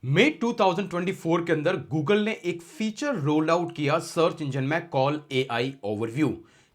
मई 2024 के अंदर गूगल ने एक फीचर रोल आउट किया सर्च इंजन में कॉल एआई ओवरव्यू।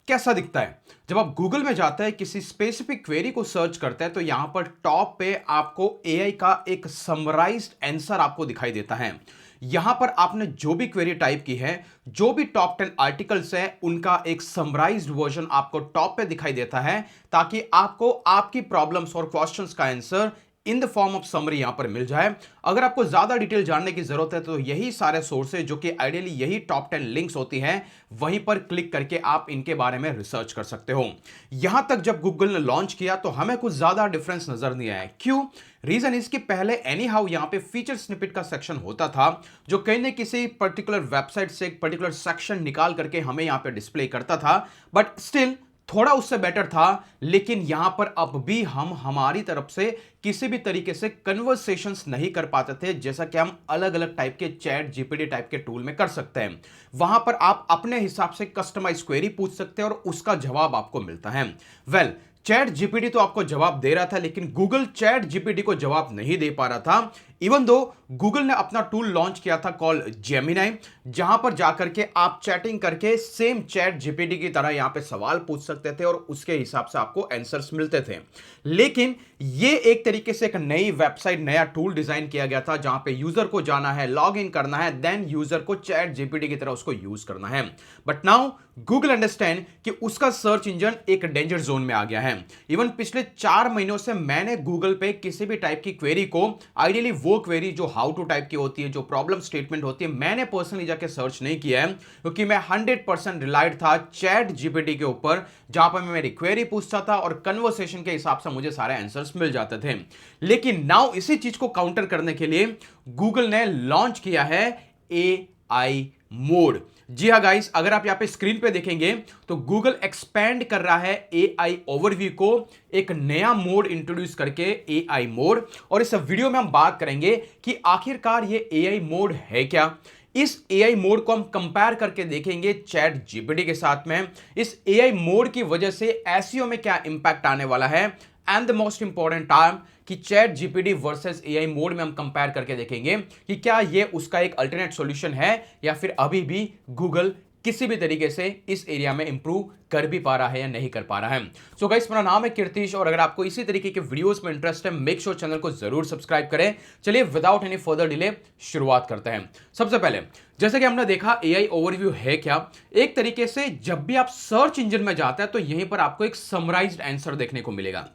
कैसा दिखता है? जब आप गूगल में जाते हैं किसी स्पेसिफिक क्वेरी को सर्च करते हैं तो यहां पर टॉप पे आपको एआई का एक समराइज्ड आंसर आपको दिखाई देता है। यहां पर आपने जो भी क्वेरी टाइप की है, जो भी टॉप 10 आर्टिकल्स हैं, उनका एक समराइज्ड वर्जन आपको टॉप पे दिखाई देता है ताकि आपको आपकी प्रॉब्लम्स और क्वेश्चंस का answer in the form of summary यहां पर मिल जाए। अगर आपको ज्यादा डिटेल जानने की जरूरत है तो यही सारे सोर्सेज जो कि आइडियली यही टॉप 10 लिंक्स होती हैं, वहीं पर क्लिक करके आप इनके बारे में रिसर्च कर सकते हो। यहां तक जब गूगल ने लॉन्च किया तो हमें कुछ ज्यादा डिफरेंस नजर नहीं आया। क्यों? रीजन इसके पहले एनी हाउ यहां पे फीचर स्निपेट का सेक्शन होता था जो कहीं न किसी पर्टिकुलर वेबसाइट से एक पर्टिकुलर सेक्शन निकाल करके हमें यहां पे डिस्प्ले करता था, बट स्टिल थोड़ा उससे बेटर था। लेकिन यहां पर अब भी हम हमारी तरफ से किसी भी तरीके से कन्वर्सेशंस नहीं कर पाते थे, जैसा कि हम अलग अलग टाइप के चैट जीपीटी टाइप के टूल में कर सकते हैं। वहां पर आप अपने हिसाब से कस्टमाइज क्वेरी पूछ सकते हैं और उसका जवाब आपको मिलता है। वेल, चैट जीपीटी तो आपको जवाब दे रहा था लेकिन गूगल चैट जीपीटी को जवाब नहीं दे पा रहा था। इवन दो गूगल ने अपना टूल लॉन्च किया था कॉल जेमिनाई, जहां पर जाकर के आप चैटिंग करके सेम चैट जीपीटी की तरह यहां पे सवाल पूछ सकते थे और उसके हिसाब से आपको आंसर्स मिलते थे। लेकिन ये एक तरीके से एक नई वेबसाइट, नया टूल डिजाइन किया गया था जहां पे यूजर को जाना है, लॉग इन करना है, देन यूजर को चैट जीपीटी की तरह उसको यूज करना है। बट नाउ गूगल अंडरस्टैंड कि उसका सर्च इंजन एक डेंजर जोन में आ गया है। इवन पिछले 4 महीनों से मैंने गूगल पे किसी भी टाइप की क्वेरी को, आइडियली वो क्वेरी जो हाउ टू टाइप की होती है, जो प्रॉब्लम स्टेटमेंट होती है, मैंने पर्सनली जाके सर्च नहीं किया है क्योंकि मैं 100% रिलायड था चैट जीपीटी के ऊपर, जहां पर मैं मेरी क्वेरी पूछता था और कन्वर्सेशन के हिसाब से मुझे सारे आंसर्स मिल जाते थे। लेकिन नाउ इसी चीज को काउंटर करने के लिए गूगल ने लॉन्च किया है एआई मोड। जी हाँ गाइस, अगर आप यहां पे स्क्रीन पे देखेंगे तो गूगल एक्सपैंड कर रहा है एआई ओवरव्यू को, एक नया मोड इंट्रोड्यूस करके एआई मोड। और इस वीडियो में हम बात करेंगे कि आखिरकार ये एआई मोड है क्या। इस एआई मोड को हम कंपेयर करके देखेंगे चैट जीपीटी के साथ में। इस एआई मोड की वजह से एसईओ में क्या इंपैक्ट आने वाला है, and the most important time कि ChatGPT versus AI mode में हम कंपेयर करके देखेंगे कि क्या ये उसका एक अल्टरनेट सॉल्यूशन है या फिर अभी भी गूगल किसी भी तरीके से इस एरिया में इंप्रूव कर भी पा रहा है या नहीं कर पा रहा है। सो गाइस, मेरा नाम है कीर्तिश और अगर आपको इसी तरीके के वीडियोस में इंटरेस्ट है, मेक श्योर चैनल को जरूर सब्सक्राइब करें। चलिए विदाउट एनी फर्दर डिले शुरुआत करते हैं। सबसे पहले जैसे कि हमने देखा एआई ओवरव्यू है क्या, एक तरीके से जब भी आप सर्च इंजन में जाते हैं तो यहीं पर आपको एक समराइज्ड आंसर देखने को मिलेगा।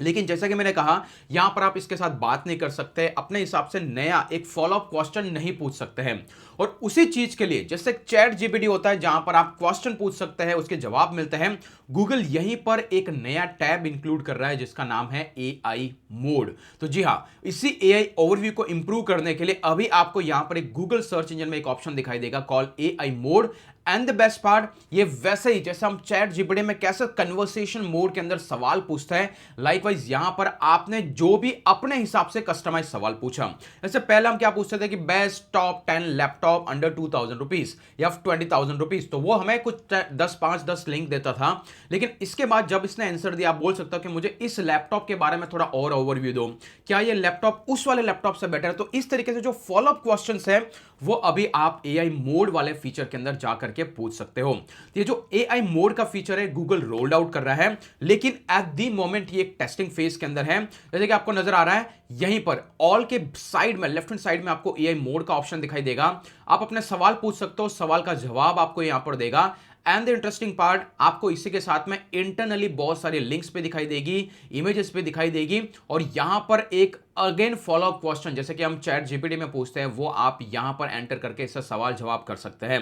लेकिन जैसा कि मैंने कहा, यहां पर आप इसके साथ बात नहीं कर सकते, अपने हिसाब से नया एक फॉलो अप क्वेश्चन नहीं पूछ सकते हैं। और उसी चीज के लिए जैसे चैट जीपीटी होता है जहां पर आप क्वेश्चन पूछ सकते हैं, उसके जवाब मिलते हैं, गूगल यहीं पर एक नया टैब इंक्लूड कर रहा है जिसका नाम है एआई मोड। तो जी हां, इसी एआई ओवरव्यू को इंप्रूव करने के लिए अभी आपको यहां पर एक गूगल सर्च इंजन में एक ऑप्शन दिखाई देगा call AI mode. And the best part, ये वैसे ही जैसे हम चैट जीपीटी में कैसे कन्वर्सेशन मोड के अंदर सवाल पूछते हैं, लाइकवाइज यहां पर आपने जो भी अपने हिसाब से कस्टमाइज सवाल पूछा। जैसे पहले हम क्या पूछते थे कि best top 10 laptop under 2000 rupees या 20,000 रुपीज, तो वो हमें कुछ 10 लिंक देता था। लेकिन इसके बाद जब इसने आंसर दिया, आप बोल सकते हो कि मुझे इस लैपटॉप के बारे में थोड़ा और ओवरव्यू दो, क्या ये लैपटॉप उस वाले लैपटॉप से बेटर है। तो इस तरीके से जो फॉलोअप क्वेश्चंस है वो अभी आप एआई मोड वाले फीचर के अंदर जाकर के पूछ सकते हो। ये जो एआई मोड का फीचर है गूगल रोल्ड आउट कर रहा है, लेकिन एट दी मोमेंट ये एक टेस्टिंग फेज के अंदर है। जैसे कि आपको नजर आ रहा है यहीं पर ऑल के साइड में, लेफ्ट हैंड साइड में आपको एआई मोड का ऑप्शन दिखाई देगा। आप अपने सवाल पूछ सकते हो, सवाल का जवाब आपको यहां पर देगा। एंड द इंटरेस्टिंग पार्ट, आपको इसी के साथ में इंटरनली बहुत सारी लिंक्स पे दिखाई देगी, इमेजेस पे दिखाई देगी, और यहां पर एक अगेन फॉलो अप क्वेश्चन जैसे कि हम चैट जीपीटी में पूछते हैं वो आप यहां पर एंटर करके इससे सवाल जवाब कर सकते हैं।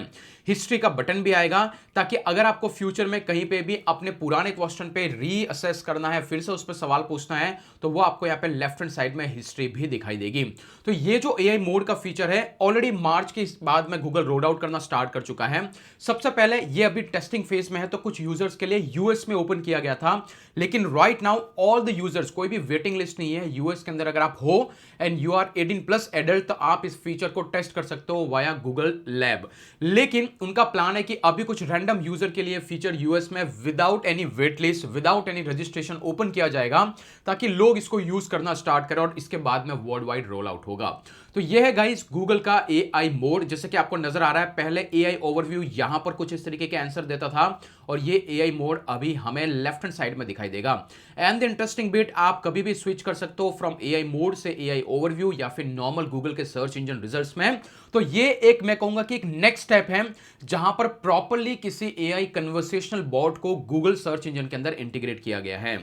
हिस्ट्री का बटन भी आएगा ताकि अगर आपको फ्यूचर में कहीं पे भी अपने पुराने क्वेश्चन पे रीअसेस करना है, फिर से उस पर सवाल पूछना है, तो वो आपको यहां पे लेफ्ट हैंड साइड में हिस्ट्री भी दिखाई देगी। तो ये जो एआई मोड का फीचर है ऑलरेडी मार्च के बाद में गूगल रोल आउट करना स्टार्ट कर चुका है। सबसे पहले ये अभी टेस्टिंग फेज में है, तो कुछ यूजर्स के लिए यूएस में ओपन किया गया था, लेकिन right now all the users, कोई भी वेटिंग लिस्ट नहीं है यूएस के अंदर। अगर अगर आप हो एंड यू आर 18+ एडल्ट तो आप इस फीचर को टेस्ट कर सकते हो वाया गूगल लैब। लेकिन उनका प्लान है कि अभी कुछ रैंडम यूजर के लिए फीचर यूएस में without any wait list, without any registration open किया जाएगा ताकि लोग इसको यूज करना स्टार्ट करें और इसके बाद में वर्ल्ड वाइड रोल आउट होगा। तो यह है गाइस गूगल का एआई मोड। जैसे कि आपको नजर आ रहा है, पहले एआई ओवरव्यू यहां पर कुछ इस तरीके के आंसर देता था और ये एआई मोड अभी हमें लेफ्ट हैंड साइड में दिखाई देगा। एंड द इंटरेस्टिंग बिट, आप कभी भी स्विच कर सकते हो फ्रॉम एआई मोड से एआई ओवरव्यू या फिर नॉर्मल गूगल के सर्च इंजन रिजल्ट्स में। तो ये एक मैं कहूंगा कि एक नेक्स्ट स्टेप है जहां पर प्रॉपर्ली किसी एआई कन्वर्सेशनल बॉट को गूगल सर्च इंजन के अंदर इंटीग्रेट किया गया है।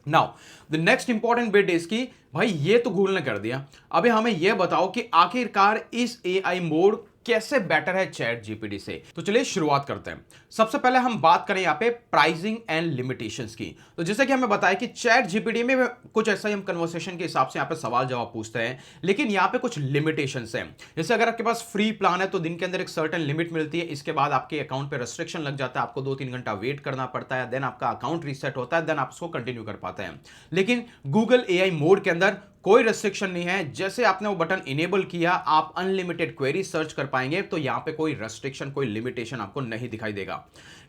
Now the next important bit is कि भाई ये तो गूगल ने कर दिया, अभी हमें यह बताओ कि आखिरकार इस एआई मोड कैसे बेटर है चैट जीपीटी से। तो चलिए शुरुआत करते हैं। सबसे पहले हम बात करें यहाँ पे प्राइसिंग एंड लिमिटेशंस की। तो जैसे कि हमें बताया कि चैट जीपीटी में कुछ ऐसा ही हम कन्वर्सेशन के हिसाब से यहाँ पे सवाल जवाब पूछते हैं, लेकिन यहाँ पे कुछ लिमिटेशंस हैं। जैसे अगर आपके पास फ्री प्लान है तो दिन के अंदर एक सर्टेन लिमिट मिलती है, इसके बाद आपके अकाउंट पे रेस्ट्रिक्शन लग जाता है, आपको 2-3 घंटा वेट करना पड़ता है, देन आपका अकाउंट रीसेट होता है, देन आप उसको कंटिन्यू कर पाते हैं। लेकिन गूगल एआई मोड के अंदर कोई रेस्ट्रिक्शन नहीं है। जैसे आपने वो बटन इनेबल किया, आप अनलिमिटेड क्वेरी सर्च कर पाएंगे, तो यहां पे कोई रेस्ट्रिक्शन, कोई लिमिटेशन आपको नहीं दिखाई देगा।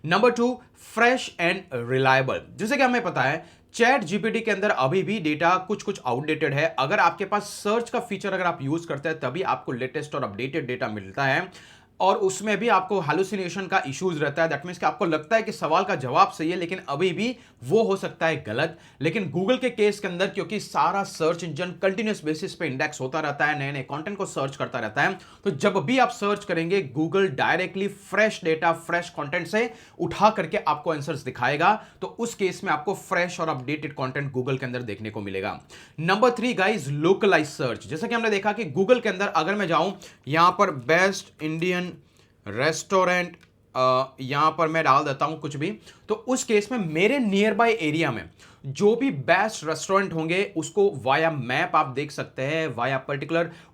Number 2, fresh and reliable. जैसे कि हमें पता है चैट जीपीटी के अंदर अभी भी डेटा कुछ कुछ आउटडेटेड है। अगर आपके पास सर्च का फीचर अगर आप यूज करते हैं तभी आपको लेटेस्ट और अपडेटेड डेटा मिलता है, और उसमें भी आपको हैलुसिनेशन का इश्यूज रहता है। दैट मींस कि आपको लगता है कि सवाल का जवाब सही है लेकिन अभी भी वो हो सकता है गलत। लेकिन गूगल के केस के अंदर क्योंकि सारा सर्च इंजन कंटिन्यूस बेसिस पे इंडेक्स होता रहता है, नए नए कंटेंट को सर्च करता रहता है, तो जब भी आप सर्च करेंगे Google directly fresh data, fresh content से उठा करके आपको आंसर्स दिखाएगा। तो उस केस में आपको फ्रेश और अपडेटेड कंटेंट गूगल के अंदर देखने को मिलेगा। Number 3 guys, localise search. जैसा कि हमने देखा कि गूगल के अंदर अगर मैं जाऊं यहां पर बेस्ट इंडियन रेस्टोरेंट, यहां पर मैं डाल देता हूं कुछ भी, तो उस केस में मेरे नियर बाय एरिया में जो भी बेस्ट रेस्टोरेंट होंगे उसको वाया मैप आप देख सकते हैं, वाया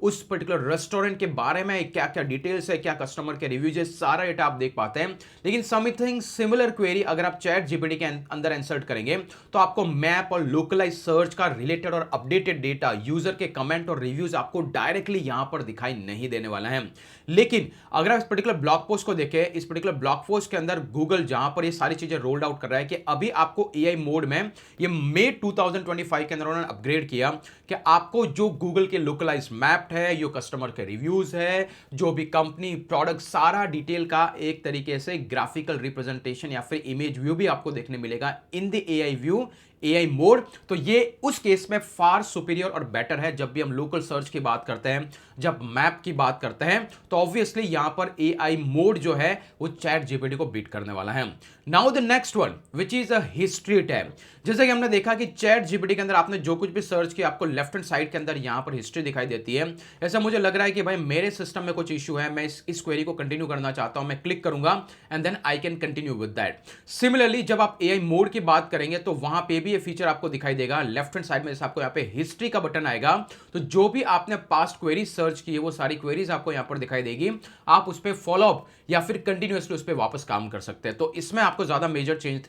उस पर्टिकुलर रेस्टोरेंट के बारे में क्या क्या डिटेल्स है, क्या कस्टमर के रिव्यूज है, सारा डेटा आप देख पाते हैं। लेकिन समथिंग सिमिलर क्वेरी अगर आप चैट जीपीटी के अंदर इंसर्ट करेंगे तो आपको मैप और लोकलाइज सर्च का रिलेटेड और अपडेटेड डेटा, यूजर के कमेंट और रिव्यूज आपको डायरेक्टली यहां पर दिखाई नहीं देने वाला है। लेकिन अगर आप इस पर्टिकुलर ब्लॉग पोस्ट को देखें, इस पर्टिकुलर ब्लॉग पोस्ट के अंदर गूगल जहां पर ये सारी चीजें रोल्ड आउट कर रहा है कि अभी आपको एआई मोड में ये मई 2025 के अंदर उन्होंने अपग्रेड किया कि आपको जो गूगल के लोकलाइज मैप है, जो कस्टमर के रिव्यूज है, जो भी कंपनी प्रोडक्ट, सारा डिटेल का एक तरीके से ग्राफिकल रिप्रेजेंटेशन या फिर इमेज व्यू भी आपको देखने मिलेगा in the AI view, AI mode. तो ये उस केस में फार सुपीरियर और बेटर है। जब भी हम लोकल सर्च की बात करते हैं, जब मैप की बात करते हैं, तो ऑब्वियसली यहां पर एआई मोड जो है वो चैट जीपीटी को बीट करने वाला है। Now the next one which is a history tab. जैसे कि हमने देखा कि चैट जीपीटी के अंदर आपने जो कुछ भी सर्च किया आपको लेफ्ट हैंड साइड के अंदर यहां पर हिस्ट्री दिखाई देती है। ऐसा मुझे लग रहा है कि भाई मेरे सिस्टम में कुछ इश्यू है, मैं इस क्वेरी को कंटिन्यू करना चाहता हूं, मैं क्लिक करूंगा and then I can continue with that. Similarly जब आप एआई मोड की बात करेंगे तो वहां पे भी ये फीचर आपको दिखाई देगा लेफ्ट हैंड साइड में। जैसे आपको यहां पे हिस्ट्री का बटन आएगा तो जो भी आपने पास्ट क्वेरी सर्च की है वो सारी क्वेरीज आपको यहां पर दिखाई देगी। आप उस पर फॉलो अप या फिर कंटिन्यूअसली उस पर वापस काम कर सकते हैं। तो इसमें आपको ज्यादा मेजर चेंज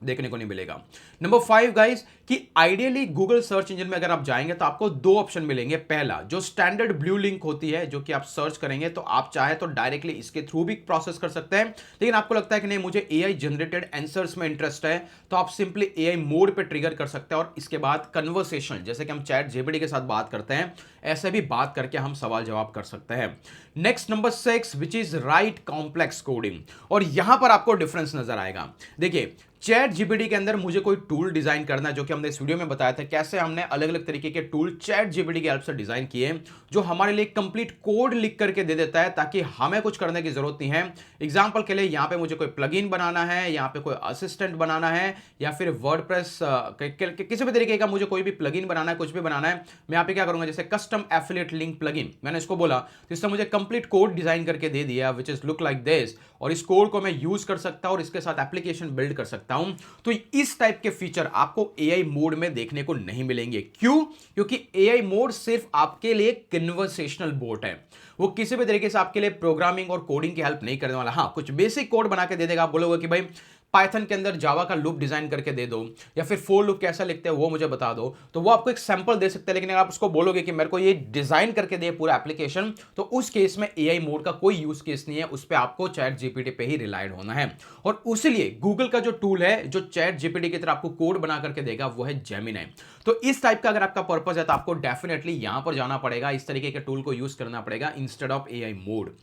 देखने को नहीं मिलेगा। नंबर 5 गाइस कि आइडियली गूगल सर्च इंजन में अगर आप जाएंगे तो आपको 2 ऑप्शन मिलेंगे। पहला जो स्टैंडर्ड ब्लू लिंक होती है जो कि आप सर्च करेंगे तो आप चाहे तो डायरेक्टली इसके थ्रू भी प्रोसेस कर सकते हैं, लेकिन आपको लगता है कि नहीं मुझे एआई जनरेटेड आंसर्स में इंटरेस्ट है तो आप सिंपली एआई मोड पे ट्रिगर कर सकते हैं और इसके बाद कन्वर्सेशन, जैसे कि हम चैट जीपीटी के साथ बात करते हैं ऐसे भी बात करके हम सवाल जवाब कर सकते हैं। Next number 6 which is right complex coding, और यहां पर आपको डिफरेंस नजर आएगा। देखिए चैट जीपीटी के अंदर मुझे कोई टूल डिजाइन करना है, जो कि हमने इस वीडियो में बताया था कैसे हमने अलग अलग तरीके के टूल चैट जीपीटी की हेल्प से डिजाइन किए जो हमारे लिए कंप्लीट कोड लिख करके दे देता है ताकि हमें कुछ करने की जरूरत नहीं है। एग्जांपल के लिए यहां पे मुझे कोई प्लगइन बनाना है, यहां पे कोई असिस्टेंट बनाना है या फिर वर्डप्रेस किसी भी तरीके का मुझे कोई भी प्लगइन बनाना है, कुछ भी बनाना है, मैं यहां पे क्या करूंगा, जैसे कस्टम एफिलिएट लिंक प्लगइन मैंने इसको बोला तो इसने मुझे कंप्लीट कोड डिजाइन करके दे दिया which is look like this, और इस कोड को मैं यूज कर सकता हूं और इसके साथ एप्लीकेशन बिल्ड कर सकता हूं। तो इस टाइप के फीचर आपको एआई मोड में देखने को नहीं मिलेंगे। क्यों? क्योंकि एआई मोड सिर्फ आपके लिए कन्वर्सेशनल बोट है, वो किसी भी तरीके से आपके लिए प्रोग्रामिंग और कोडिंग की हेल्प नहीं करने वाला। हाँ, कुछ बेसिक कोड बना के दे देगा, आप बोलोगे कि भाई पाइथन के अंदर जावा का लूप डिजाइन करके दे दो, या फिर फोर लूप कैसा लिखते हैं वो मुझे बता दो, तो वो आपको एक सैंपल दे सकते हैं। लेकिन अगर आप उसको बोलोगे कि मेरे को ये डिजाइन करके दे पूरा एप्लीकेशन, तो उस केस में एआई मोड का कोई यूज केस नहीं है, उस पर आपको चैट जीपीटी पे ही रिलाइड होना है। और उसीलिए गूगल का जो टूल है जो चैट जीपीटी की तरह आपको कोड बना करके देगा वो है जेमिनी। तो इस टाइप का अगर आपका पर्पस है तो आपको डेफिनेटली यहां पर जाना पड़ेगा, इस तरीके के टूल को यूज करना पड़ेगा instead of AI mode.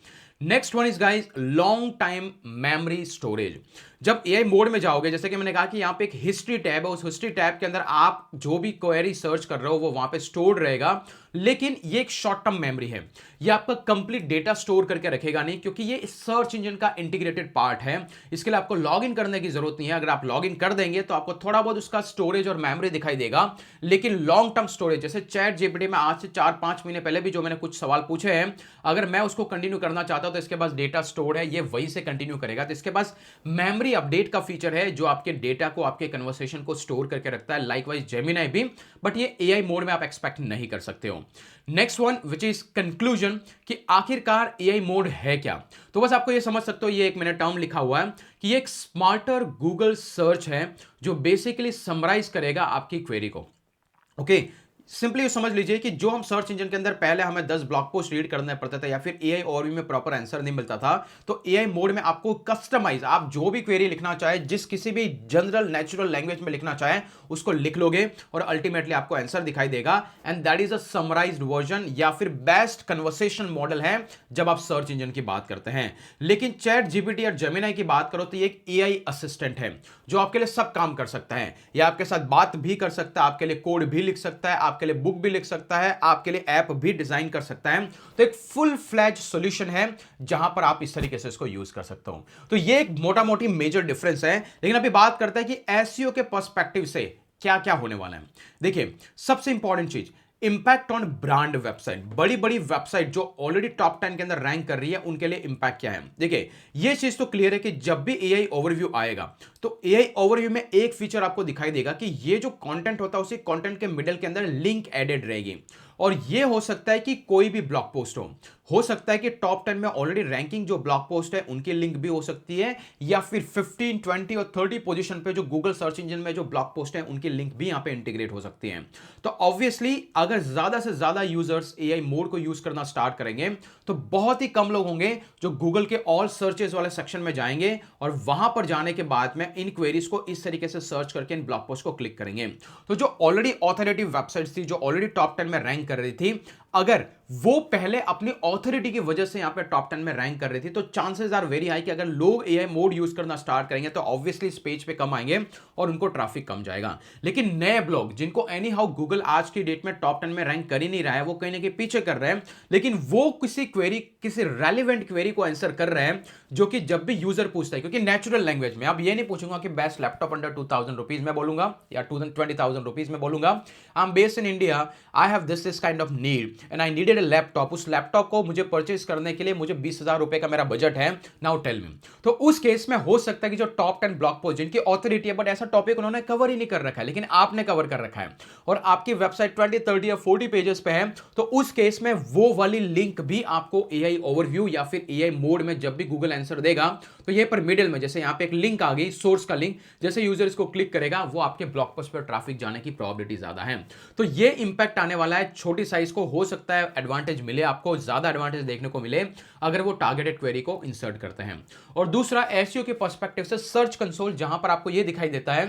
Next one is guys long time memory storage. जब एआई मोड में जाओगे, जैसे कि मैंने कहा कि यहां पे एक हिस्ट्री टैब है, उस हिस्ट्री टैब के अंदर आप जो भी क्वेरी सर्च कर रहे हो वो वहां पे स्टोर्ड रहेगा, लेकिन ये एक शॉर्ट टर्म मेमोरी है, ये आपका कंप्लीट डेटा स्टोर करके रखेगा नहीं, क्योंकि ये सर्च इंजन का इंटीग्रेटेड पार्ट है। इसके लिए आपको लॉग इन करने की जरूरत नहीं है। अगर आप लॉग इन कर देंगे तो आपको थोड़ा बहुत उसका स्टोरेज और मेमोरी दिखाई देगा, लेकिन लॉन्ग टर्म स्टोरेज, जैसे चैट जीपीटी में आज से 4-5 महीने पहले भी जो मैंने कुछ सवाल पूछे हैं, अगर मैं उसको कंटिन्यू करना चाहता हूं तो इसके पास डेटा स्टोर है, ये वहीं से कंटिन्यू करेगा। तो इसके पास मेमोरी अपडेट का फीचर है जो आपके डेटा को, आपके कन्वर्सेशन को स्टोर करके रखता है, लाइकवाइज जेमिनी भी, बट ये एआई मोड में आप एक्सपेक्ट नहीं कर सकते हो। Next one which is conclusion, कि आखिरकार एआई मोड है क्या। तो बस आपको ये समझ सकते हो, ये एक मैंने टर्म लिखा हुआ है कि ये एक स्मार्टर गूगल सर्च है जो बेसिकली समराइज करेगा आपकी क्वेरी को। ओके, सिंपली ये समझ लीजिए कि जो हम सर्च इंजन के अंदर पहले हमें 10 ब्लॉग पोस्ट रीड करना पड़ता था, या फिर एआई ओवरव्यू में प्रॉपर आंसर नहीं मिलता था, तो एआई मोड में आपको कस्टमाइज, आप जो भी क्वेरी लिखना चाहे, जिस किसी भी जनरल नेचुरल लैंग्वेज में लिखना चाहे उसको लिख लोगे और अल्टीमेटली आपको आंसर दिखाई देगा। And that is a summarised version, या फिर बेस्ट कन्वर्सेशन मॉडल है जब आप सर्च इंजन की बात करते हैं। लेकिन चैट जीपीटी और जेमिनी की बात करो तो ये एक एआई असिस्टेंट है जो आपके लिए सब काम कर सकता है। यह आपके साथ बात भी कर सकता है, आपके लिए कोड भी लिख सकता है, आपके लिए बुक भी लिख सकता है, आपके लिए ऐप भी डिजाइन कर सकता है। तो एक फुल फ्लैज सॉल्यूशन है जहां पर आप इस तरीके से इसको यूज कर सकते हो। तो ये एक मोटा मोटी मेजर डिफरेंस है। लेकिन अभी बात करते हैं कि एसईओ के पर्सपेक्टिव से क्या क्या होने वाला है। देखिए, सबसे इंपॉर्टेंट चीज, इंपैक्ट ऑन ब्रांड वेबसाइट। बड़ी बड़ी वेबसाइट जो ऑलरेडी टॉप 10 के अंदर रैंक कर रही है उनके लिए इंपैक्ट क्या है। देखिए, यह चीज तो क्लियर है कि जब भी एआई ओवरव्यू आएगा तो एआई ओवरव्यू में एक फीचर आपको दिखाई देगा कि ये जो कंटेंट होता है उसी कंटेंट के मिडल के अंदर लिंक एडेड रहेगी। और यह हो सकता है कि कोई भी ब्लॉग पोस्ट हो सकता है कि टॉप 10 में ऑलरेडी रैंकिंग जो ब्लॉग पोस्ट है उनकी लिंक भी हो सकती है, या फिर 15, 20 और 30 पोजीशन पे जो गूगल सर्च इंजन में जो ब्लॉग पोस्ट है उनकी लिंक भी यहां पे इंटीग्रेट हो सकती है। तो ऑब्वियसली अगर ज्यादा से ज्यादा यूजर्स एआई मोड को यूज करना स्टार्ट करेंगे तो बहुत ही कम लोग होंगे जो गूगल के ऑल सर्चेस वाले सेक्शन में जाएंगे और वहां पर जाने के बाद में इन क्वेरीज को इस तरीके से सर्च करके इन ब्लॉग पोस्ट को क्लिक करेंगे। तो जो ऑलरेडी ऑथोरिटेटिव वेबसाइट्स थी, जो ऑलरेडी टॉप 10 में रैंक कर रही थी, अगर वो पहले अपनी ऑथोरिटी की वजह से यहां पे टॉप 10 में रैंक कर रही थी, तो चांसेस आर वेरी हाई कि अगर लोग एआई मोड यूज करना स्टार्ट करेंगे तो ऑब्वियसली इस पेज पे कम आएंगे और उनको ट्रैफिक कम जाएगा। लेकिन नए ब्लॉग जिनको एनी हाउ गूगल आज की डेट में टॉप 10 में रैंक कर ही नहीं रहा है, वो कहीं ना कहीं पीछे कर रहे हैं, लेकिन वो किसी क्वेरी, किसी रेलिवेंट क्वेरी को आंसर कर रहे हैं जो कि जब भी यूजर पूछता है, क्योंकि नेचुरल लैंग्वेज में अब ये नहीं पूछूंगा कि बेस्ट लैपटॉप अंडर 2000 रुपीज में बोलूंगा या 20,000 रुपीज में बोलूंगा। I am based in India, I have this kind of need and I needed a laptop. उस लैपटॉप को मुझे परचेज करने के लिए मुझे 20,000 रुपए का मेरा बजट है, नाउ टेल मी। तो उस केस में हो सकता है कि जो टॉप 10 ब्लॉग पोस्ट जिनकी ऑथोरिटी है बट ऐसा टॉपिक उन्होंने कवर ही नहीं कर रखा है, लेकिन आपने कवर कर रखा है और आपकी वेबसाइट 20, 30 या 40 पेजेस पे है, तो उस केस में वो वाली लिंक भी आपको एआई ओवरव्यू या फिर एआई मोड में जब भी गूगल आंसर देगा तो ये पर मिडिल में जैसे यहां पे एक लिंक आ गई, सोर्स का लिंक, जैसे यूजर इसको क्लिक करेगा वो आपके ब्लॉग पोस्ट पर ट्रैफिक जाने की प्रोबेबिलिटी ज्यादा है। तो ये इंपैक्ट आने वाला है। छोटी साइज को हो सकता है एडवांटेज मिले, आपको ज्यादा एडवांटेज देखने को मिले अगर वो टारगेटेड क्वेरी को इंसर्ट करते हैं। और दूसरा, एसईओ के पर्सपेक्टिव से सर्च कंसोल, जहां पर आपको ये दिखाई देता है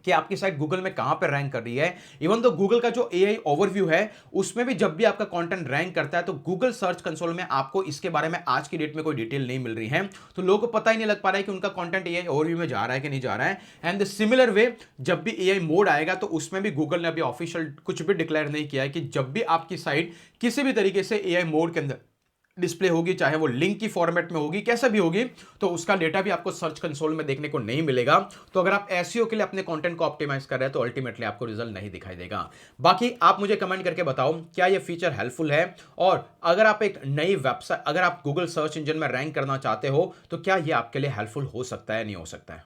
कि आपकी साइट गूगल में कहां पर रैंक कर रही है। इवन तो गूगल का जो एआई ओवरव्यू है उसमें भी जब भी आपका कंटेंट रैंक करता है तो गूगल सर्च कंसोल में आपको इसके बारे में आज की डेट में कोई डिटेल नहीं मिल रही है, तो लोगों को पता ही नहीं लग पा रहा है कि उनका कंटेंट एआई ओवरव्यू में जा रहा है कि नहीं जा रहा है। एंड द सिमिलर वे, जब भी एआई मोड आएगा तो उसमें भी गूगल ने अभी ऑफिशियल कुछ भी डिक्लेयर नहीं किया है कि जब भी आपकी साइट किसी भी तरीके से एआई मोड के अंदर डिस्प्ले होगी, चाहे वो लिंक की फॉर्मेट में होगी, कैसा भी होगी, तो उसका डेटा भी आपको सर्च कंसोल में देखने को नहीं मिलेगा। तो अगर आप एसईओ के लिए अपने कंटेंट को ऑप्टिमाइज कर रहे हैं तो अल्टीमेटली आपको रिजल्ट नहीं दिखाई देगा। बाकी आप मुझे कमेंट करके बताओ क्या ये फीचर हेल्पफुल है, और अगर आप एक नई वेबसाइट, अगर आप गूगल सर्च इंजन में रैंक करना चाहते हो तो क्या ये आपके लिए हेल्पफुल हो सकता है, नहीं हो सकता है।